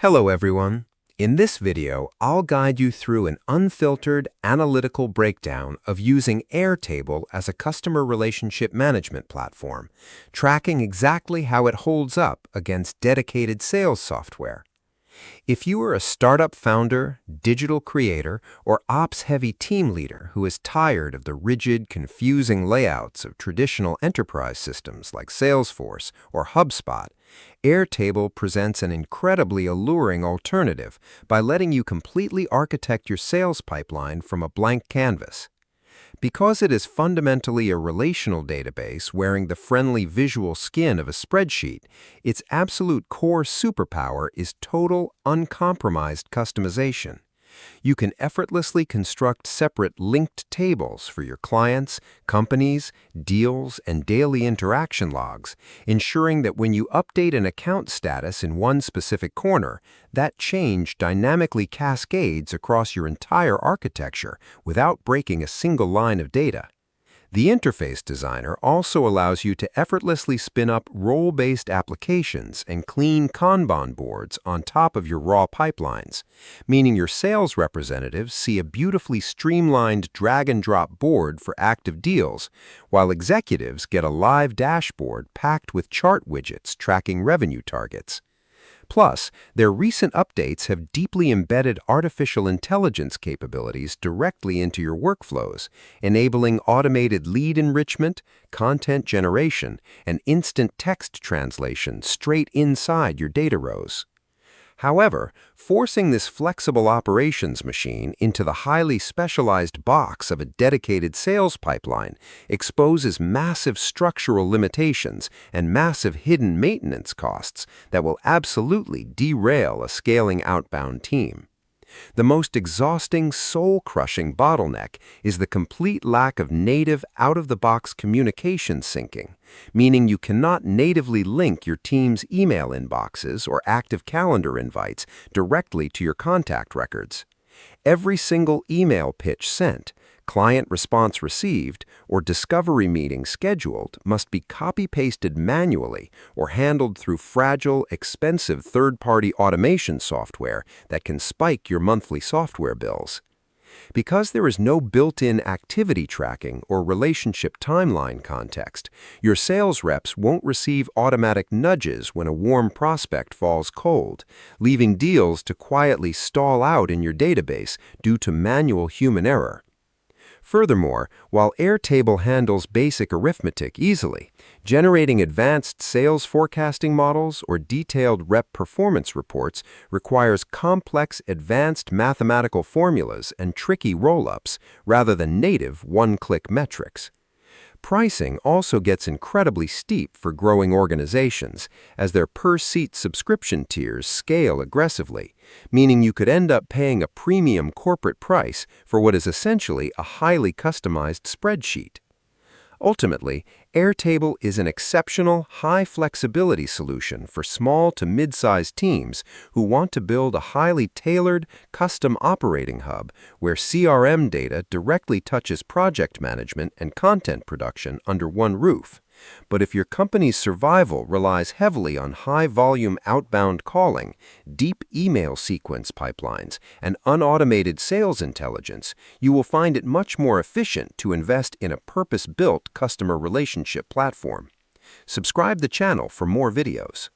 Hello everyone. In this video, I'll guide you through an unfiltered, analytical breakdown of using Airtable as a customer relationship management platform, tracking exactly how it holds up against dedicated sales software. If you are a startup founder, digital creator, or ops-heavy team leader who is tired of the rigid, confusing layouts of traditional enterprise systems like Salesforce or HubSpot, Airtable presents an incredibly alluring alternative by letting you completely architect your sales pipeline from a blank canvas. Because it is fundamentally a relational database wearing the friendly visual skin of a spreadsheet, its absolute core superpower is total, uncompromised customization. You can effortlessly construct separate linked tables for your clients, companies, deals, and daily interaction logs, ensuring that when you update an account status in one specific corner, that change dynamically cascades across your entire architecture without breaking a single line of data. The interface designer also allows you to effortlessly spin up role-based applications and clean Kanban boards on top of your raw pipelines, meaning your sales representatives see a beautifully streamlined drag-and-drop board for active deals, while executives get a live dashboard packed with chart widgets tracking revenue targets. Plus, their recent updates have deeply embedded artificial intelligence capabilities directly into your workflows, enabling automated lead enrichment, content generation, and instant text translation straight inside your data rows. However, forcing this flexible operations machine into the highly specialized box of a dedicated sales pipeline exposes massive structural limitations and massive hidden maintenance costs that will absolutely derail a scaling outbound team. The most exhausting, soul-crushing bottleneck is the complete lack of native, out-of-the-box communication syncing, meaning you cannot natively link your team's email inboxes or active calendar invites directly to your contact records. Every single email pitch sent, client response received, or discovery meeting scheduled must be copy-pasted manually or handled through fragile, expensive third-party automation software that can spike your monthly software bills. Because there is no built-in activity tracking or relationship timeline context, your sales reps won't receive automatic nudges when a warm prospect falls cold, leaving deals to quietly stall out in your database due to manual human error. Furthermore, while Airtable handles basic arithmetic easily, generating advanced sales forecasting models or detailed rep performance reports requires complex, advanced mathematical formulas and tricky roll-ups rather than native one-click metrics. Pricing also gets incredibly steep for growing organizations as their per-seat subscription tiers scale aggressively, meaning you could end up paying a premium corporate price for what is essentially a highly customized spreadsheet. Ultimately, Airtable is an exceptional, high-flexibility solution for small to mid-sized teams who want to build a highly tailored, custom operating hub where CRM data directly touches project management and content production under one roof. But if your company's survival relies heavily on high-volume outbound calling, deep email sequence pipelines, and unautomated sales intelligence, you will find it much more efficient to invest in a purpose-built customer relationship platform. Subscribe the channel for more videos.